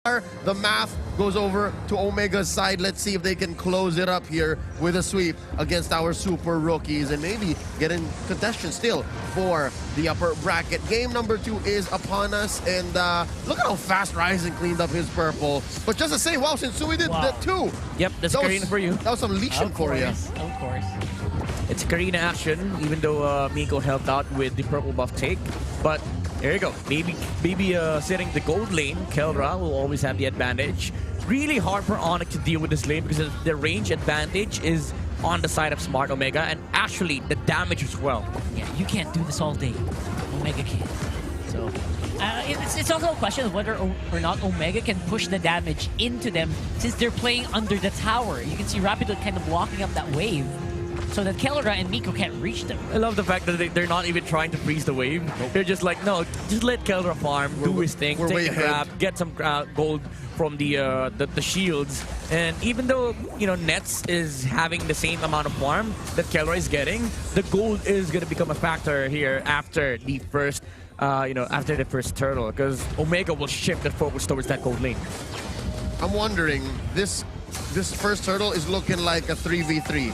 The math goes over to Omega's side. Let's see if they can close it up here with a sweep against our super rookies and maybe get in contention still for the upper bracket. Game number 2 is upon us, and look at how fast Ryzen cleaned up his purple. But just to say, wow, Sensui did that too. Yep, that's Karina for you. That was some leashing for you. Of course. It's Karina action, even though Miko helped out with the purple buff take. But there you go. Maybe setting the gold lane, Kelra will always have the advantage. Really hard for onic to deal with this lane because the range advantage is on the side of Smart Omega, and actually the damage as well. Yeah, you can't do this all day. Omega can. So it's also a question of whether or not Omega can push the damage into them since they're playing under the tower. You can see Rapido kind of blocking up that wave, so that Kelra and Miko can't reach them. I love the fact that they're not even trying to freeze the wave. Nope. They're just like, no, just let Kelra farm, do his thing, take a grab, get some gold from the shields. And even though, you know, Nets is having the same amount of farm that Kelra is getting, the gold is going to become a factor here after the first, after the first turtle, because Omega will shift the focus towards that gold lane. I'm wondering, this first turtle is looking like a 3v3.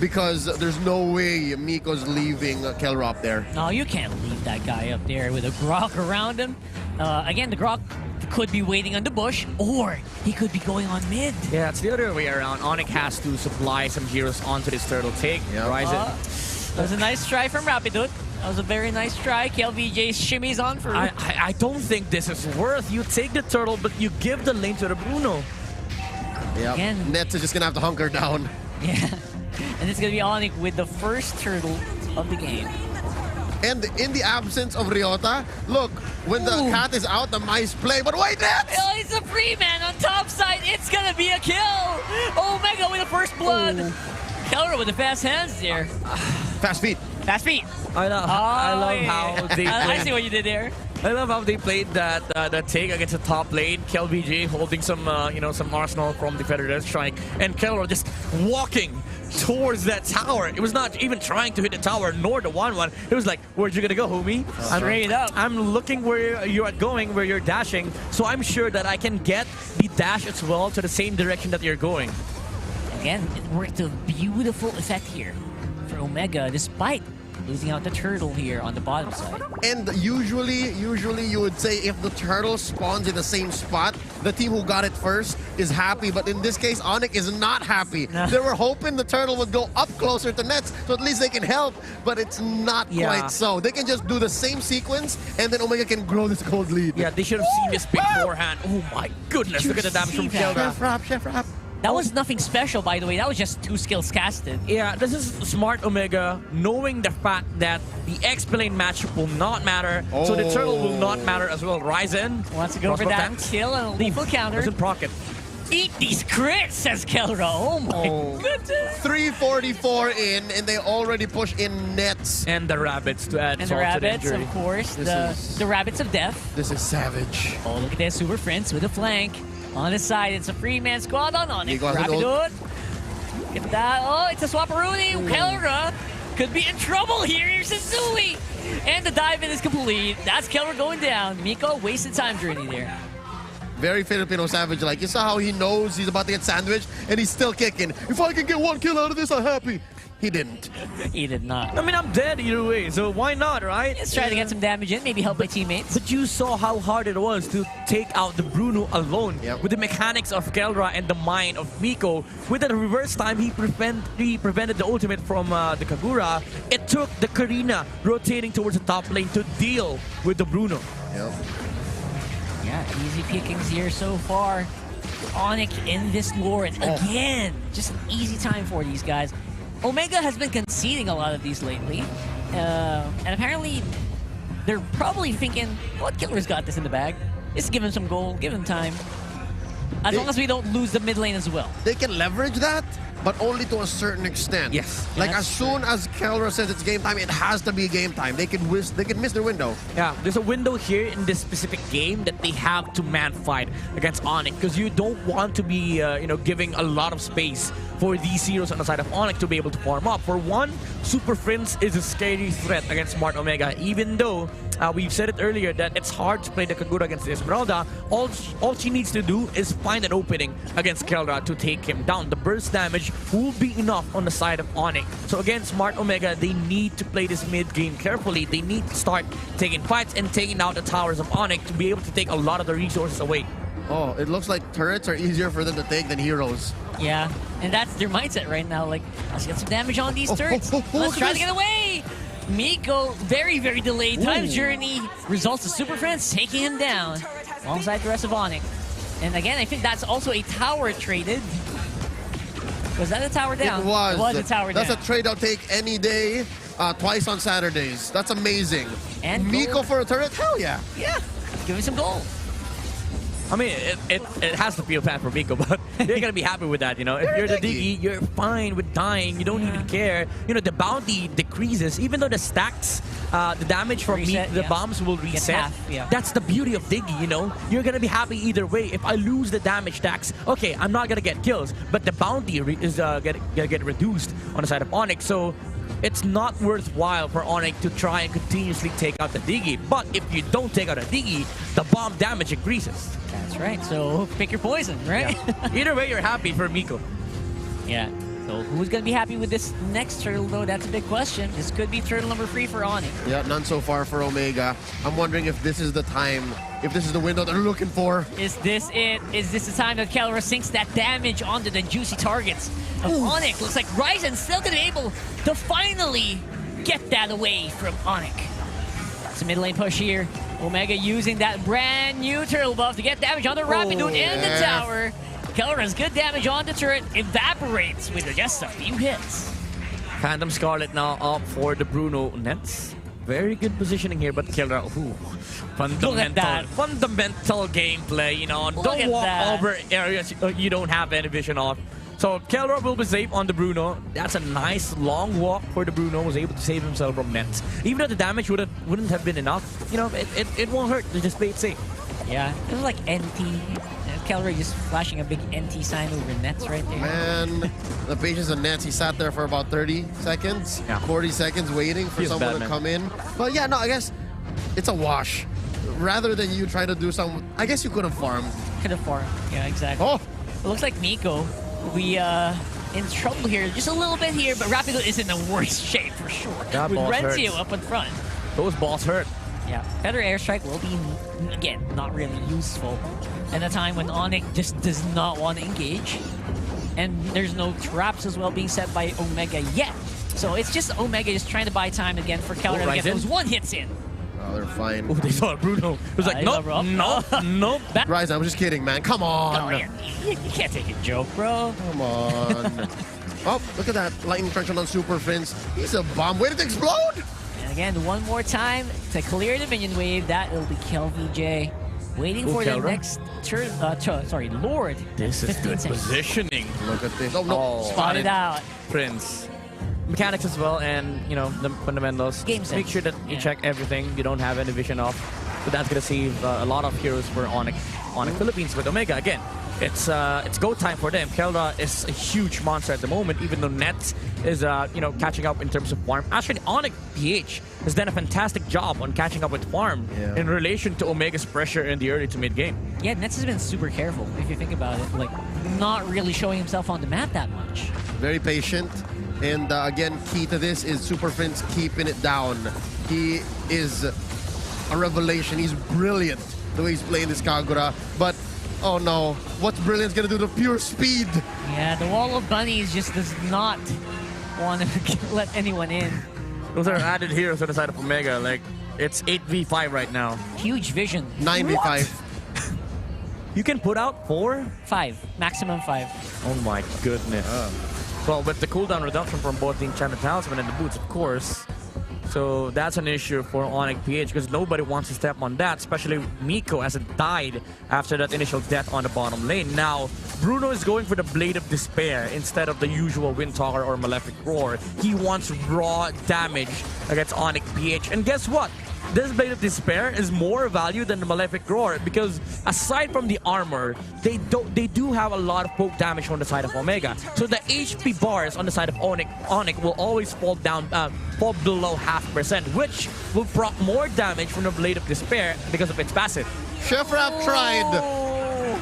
Because there's no way Miko's leaving Kelra up there. No, you can't leave that guy up there with a Grok around him. Again, the Grok could be waiting on the bush, or he could be going on mid. Yeah, it's the other way around. onic has to supply some heroes onto this turtle take. Yep. That was a nice try from Rapido. That was a very nice try. KLVJ shimmies on for... I don't think this is worth. You take the turtle, but you give the lane to the Bruno. Yeah, Nets is just going to have to hunker down. Yeah. And it's going to be onic with the first turtle of the game. And in the absence of Ryota, look, when the cat is out, the mice play. But wait, Nets! Oh, it's a free man on top side. It's going to be a kill. Omega with the first blood. Kelra with the fast hands there. Fast feet. Fast feet. I love how they I see what you did there. I love how they played that take against the top lane. KLVJ holding some some arsenal from the Federal Strike, and Kelra just walking towards that tower. It was not even trying to hit the tower nor the 1-1. It was like, where'd you gonna go, homie? Straight up. I'm looking where you are going, where you're dashing, so I'm sure that I can get the dash as well to the same direction that you're going. Again, it worked a beautiful effect here for Omega, despite losing out the turtle here on the bottom side. And usually you would say if the turtle spawns in the same spot, the team who got it first is happy. But in this case, onic is not happy. They were hoping the turtle would go up closer to Nets, so at least they can help. But it's not quite so. They can just do the same sequence, and then Omega can grow this gold lead. Yeah, they should have seen this beforehand. Oh my goodness, look at the damage from Kelra. Chef Rap. That was nothing special, by the way. That was just 2 skills casted. Yeah, this is smart Omega, knowing the fact that the XP lane matchup will not matter, so the turtle will not matter as well. Ryzen wants to go for that kill and a lethal counter. Doesn't proc it. Eat these crits, says Kelra. Oh my goodness. 344 in, and they already push in Nets. And the rabbits to add and salt the rabbits, to the injury. of course. The rabbits of death. This is savage. Oh, look at that super friends with a flank. On his side, it's a free-man squad on onic. Rapido. Get that. Oh, it's a Swapperoonie. Kelra could be in trouble here. Here's Sensui. And the dive-in is complete. That's Kelra going down. Miko wasted time journey there. Very Filipino savage. Like, you saw how he knows he's about to get sandwiched, and he's still kicking. If I can get 1 kill out of this, I'm happy. He didn't. He did not. I mean, I'm dead either way, so why not, right? Let's try to get some damage in, maybe help my teammates. But you saw how hard it was to take out the Bruno alone. With the mechanics of Kelra and the mind of Miko. With the reverse time, he prevented the ultimate from the Kagura. It took the Karina rotating towards the top lane to deal with the Bruno. Yeah, easy pickings here so far. onic in this lore, and again, just an easy time for these guys. Omega has been conceding a lot of these lately, and apparently they're probably thinking, what Killer's got this in the bag? Just give him some gold, give him time. As long as we don't lose the mid lane as well. They can leverage that, but only to a certain extent. Yes. Like Yeah, as soon as Kelra says it's game time, it has to be game time. They can miss their window. Yeah, there's a window here in this specific game that they have to man fight against onic, because you don't want to be, giving a lot of space for these heroes on the side of onic to be able to farm up. For one, Super Prince is a scary threat against Smart Omega, even though we've said it earlier that it's hard to play the Kagura against the Esmeralda. All she needs to do is find an opening against Kelra to take him down. The burst damage will be enough on the side of onic. So again, Smart Omega, they need to play this mid game carefully. They need to start taking fights and taking out the towers of onic to be able to take a lot of the resources away. Oh, it looks like turrets are easier for them to take than heroes. Yeah, and that's their mindset right now. Like, let's get some damage on these turrets. Let's look try at to get away. Miko, very, very delayed time journey. Results to Super Friends taking him down alongside the rest of onic. And again, I think that's also a tower traded. Was that a tower down? It was. It was a tower down. That's a trade I'll take any day, twice on Saturdays. That's amazing. And Miko gold. for a turret? Hell yeah. Yeah, give me some gold. I mean, it has to feel bad for Miko, but you're gonna be happy with that, you know. If you're the Diggy, you're fine with dying. You don't even care. You know, the bounty decreases, even though the stacks, the damage from the bombs will reset. Half, yeah. That's the beauty of Diggy, you know. You're gonna be happy either way. If I lose the damage stacks, okay, I'm not gonna get kills, but the bounty is gonna get reduced on the side of onic. So it's not worthwhile for onic to try and continuously take out the Diggy. But if you don't take out a Diggy, the bomb damage increases. That's right. So pick your poison, right? Yeah. Either way, you're happy for Miko. Yeah. So who's going to be happy with this next turtle, though? That's a big question. This could be turtle number 3 for onic. Yeah, none so far for Omega. I'm wondering if this is the time, if this is the window they're looking for. Is this it? Is this the time that Kelra sinks that damage onto the juicy targets of onic? Looks like Ryzen still going to be able to finally get that away from onic. It's a mid lane push here. Omega using that brand new turtle buff to get damage on the Rapid Dude in the tower. Kelra's good damage on the turret evaporates with just a few hits. Phantom Scarlet now up for the Bruno Nets. Very good positioning here, but Kelra, fundamental gameplay, you know. Don't walk over areas you don't have any vision of. So Kelra will be safe on the Bruno. That's a nice long walk for the Bruno. Was able to save himself from nets. Even though the damage wouldn't have been enough, you know, it won't hurt to just play it safe. Yeah, it was like NT. Kelra just flashing a big NT sign over nets right there. Man, the patience of nets. He sat there for about 30 seconds, 40 seconds waiting for someone to come in. But yeah, no, I guess it's a wash. Rather than you try to do some, I guess you could have farmed. Could have farmed. Yeah, exactly. Oh, it looks like Miko. We in trouble here, just a little bit here, but Rapido is in the worst shape for sure. That with boss Renzio hurts. up in front. Those balls hurt. Yeah, better airstrike will be, again, not really useful at a time when onic just does not want to engage. And there's no traps as well being set by Omega yet. So it's just Omega just trying to buy time again for Kelra to get those one hits in. oh, they're fine. Oh, they saw Bruno. It was like, nope, nope, nope. Ryzen, I'm just kidding, man. Come on. Oh, yeah. You can't take a joke, bro. Come on. Oh, look at that. Lightning crunch on Super Prince. He's a bomb waiting to explode. And again, one more time to clear the minion wave. That will be KelVJ. Waiting for the next turn. Lord. This is good positioning. Look at this. Oh, no. Spotted out. Prince. Mechanics as well, and you know the fundamentals. Game sense. Make sure that you check everything you don't have any vision of. So that's gonna save a lot of heroes for onic Philippines with Omega. Again, it's go time for them. Kelra is a huge monster at the moment, even though Nets is catching up in terms of farm. Actually, onic PH has done a fantastic job on catching up with farm in relation to Omega's pressure in the early to mid game. Yeah, Nets has been super careful if you think about it. Like, not really showing himself on the map that much. Very patient. And again, key to this is Super Prince keeping it down. He is a revelation. He's brilliant the way he's playing this Kagura. But, oh no, what's brilliant's gonna do to pure speed? Yeah, the wall of bunnies just does not want to let anyone in. Those are added heroes on the side of Omega. Like, it's 8v5 right now. Huge vision. 9v5. You can put out 4? 5. Maximum 5. Oh my goodness. Well, with the cooldown reduction from both the Enchanted Talisman and the boots, of course, So that's an issue for onic.ph because nobody wants to step on that, especially Miko as it died after that initial death on the bottom lane. Now, Bruno is going for the Blade of Despair instead of the usual Windtalker or Malefic Roar. He wants raw damage against onic.ph. And guess what? This Blade of Despair is more value than the Malefic Roar because aside from the armor, they do have a lot of poke damage on the side of Omega. So the HP bars on the side of onic will always fall down, fall below 0.5%, which will proc more damage from the Blade of Despair because of its passive. Chef Rap tried,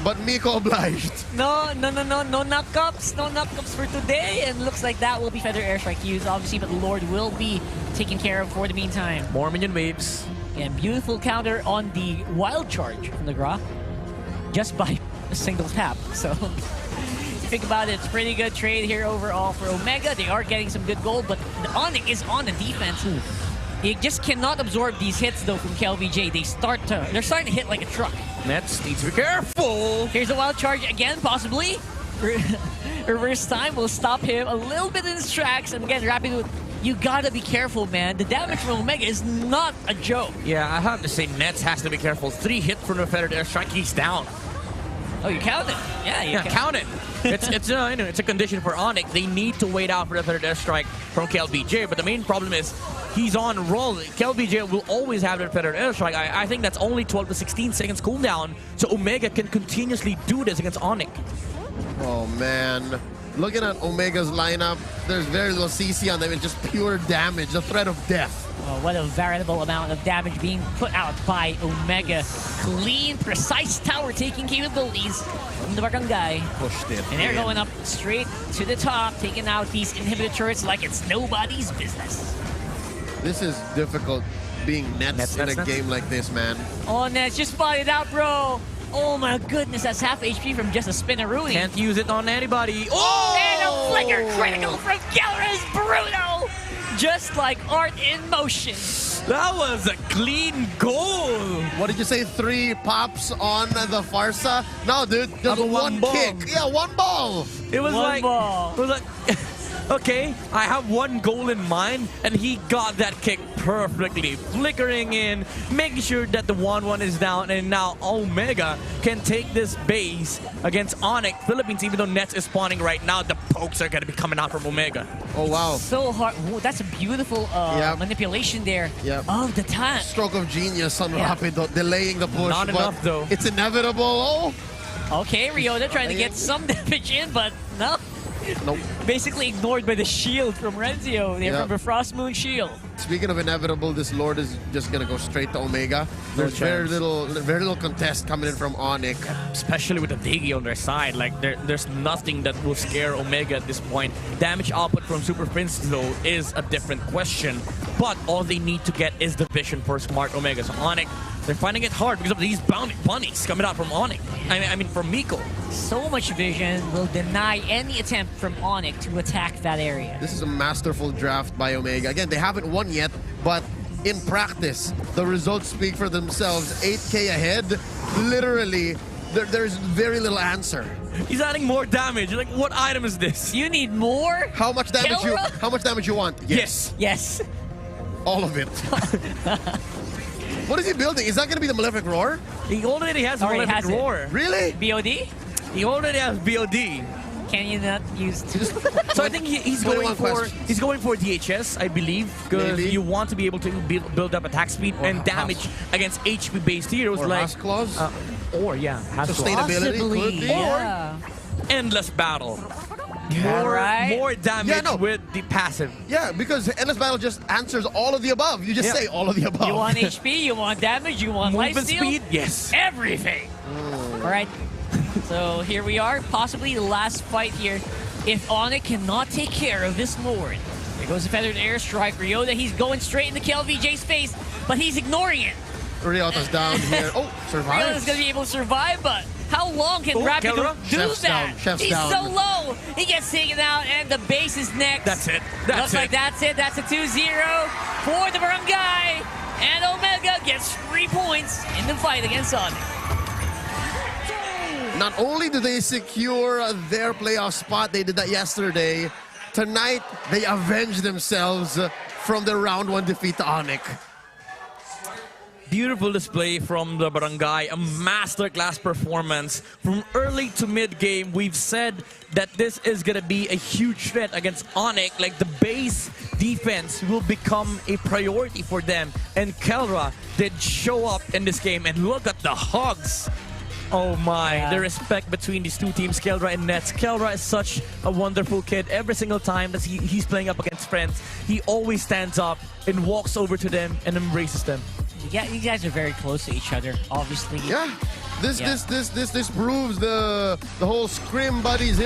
but Miko obliged. No knock-ups. No knock-ups for today. And looks like that will be Feather Airstrike used, obviously, but Lord will be taken care of for the meantime. More minion waves. And beautiful counter on the Wild Charge from the Gra, just by a single tap. So, if you think about it, it's a pretty good trade here overall for Omega. They are getting some good gold, but the onic is on the defense. He just cannot absorb these hits, though, from KLVJ. They're starting to hit like a truck. Nets needs to be careful. Here's a Wild Charge again, possibly. Reverse time will stop him a little bit in his tracks. And again, Rapid, you gotta be careful, man. The damage from Omega is not a joke. Yeah, I have to say Nets has to be careful. 3 hits from the Feathered Airstrike, he's down. Oh, you count it? Yeah, count it. It's a condition for onic. They need to wait out for the Feathered Airstrike from KLBJ, but the main problem is he's on roll. KLBJ will always have the Feathered Airstrike. I think that's only 12 to 16 seconds cooldown, so Omega can continuously do this against onic. Oh man, looking at Omega's lineup, there's very little CC on them. It's just pure damage, the threat of death. Oh, what a variable amount of damage being put out by Omega. Clean, precise tower-taking capabilities from the Barangay. Pushed it. And they're going up straight to the top, taking out these inhibitor turrets like it's nobody's business. This is difficult being Nets in a game like this, man. Oh, Nets, just spot it out, bro. Oh my goodness, that's half HP from just a Spinneroonie. Can't use it on anybody. Oh! And a flicker critical from Galera's Bruno! Just like art in motion. That was a clean goal. What did you say? 3 pops on the Farsa? No, dude, just one kick. Yeah, 1 ball. It was One ball. It was like okay, I have 1 goal in mind, and he got that kick perfectly. Flickering in, making sure that the 1-1 is down, and now Omega can take this base against onic Philippines, even though Nets is spawning right now. The pokes are going to be coming out from Omega. Oh, wow. So hard. Ooh, that's a beautiful manipulation there of the tank. Stroke of genius on Rapid, delaying the push. Not enough, though. It's inevitable. Oh. Okay, Ryota trying to get some damage in, but no. Nope. Basically ignored by the shield from Renzio. They're from the Frost Moon shield. Speaking of inevitable, this Lord is just gonna go straight to Omega. There's very little contest coming in from onic. Especially with the Digi on their side. Like, there's nothing that will scare Omega at this point. Damage output from Super Prince, though, is a different question. But all they need to get is the vision for smart Omega. So onic, they're finding it hard because of these bunnies coming out from onic. I mean, from Miko. So much vision will deny any attempt from onic to attack that area. This is a masterful draft by Omega. Again, they haven't won yet, but in practice, the results speak for themselves. 8K ahead. Literally, there's very little answer. He's adding more damage. You're like, what item is this? You need more? How much damage you want? Yes. Yes. All of it. What is he building? Is that going to be the Malefic Roar? He already has the Malefic Roar. Really? BOD? He already has BOD. Can you not use 2? So I think he's going for DHS, I believe, because you want to be able to build up attack speed and damage against HP-based heroes or like Has Claws? Sustainability could be. Yeah. Endless Battle. More damage with the passive. Yeah, because Endless Battle just answers all of the above. You just say all of the above. You want HP, you want damage, you want movement lifesteal? speed? Yes. Everything. All right. So here we are, possibly the last fight here. If onic cannot take care of this Lord. There goes the Feathered Airstrike. Ryota, he's going straight into KLVJ's face, but he's ignoring it. Ryota's down here. Oh, survives. Ryota's going to be able to survive, but how long can Rapid do Chef's that? Down. Chef's he's down. so low. He gets taken out, and the base is next. That's it. Looks like that's it. That's a 2-0 for the Barangay. And Omega gets 3 points in the fight against onic. Not only do they secure their playoff spot, they did that yesterday. Tonight, they avenge themselves from the round 1 defeat to onic. Beautiful display from the Barangay, a masterclass performance. From early to mid-game, we've said that this is going to be a huge threat against onic. Like, the base defense will become a priority for them. And Kelra did show up in this game, and look at the hugs. Oh my, the respect between these two teams, Kelra and Nets. Kelra is such a wonderful kid. Every single time that he's playing up against friends, he always stands up and walks over to them and embraces them. Yeah, you guys are very close to each other, obviously. Yeah. This proves the whole scrim buddies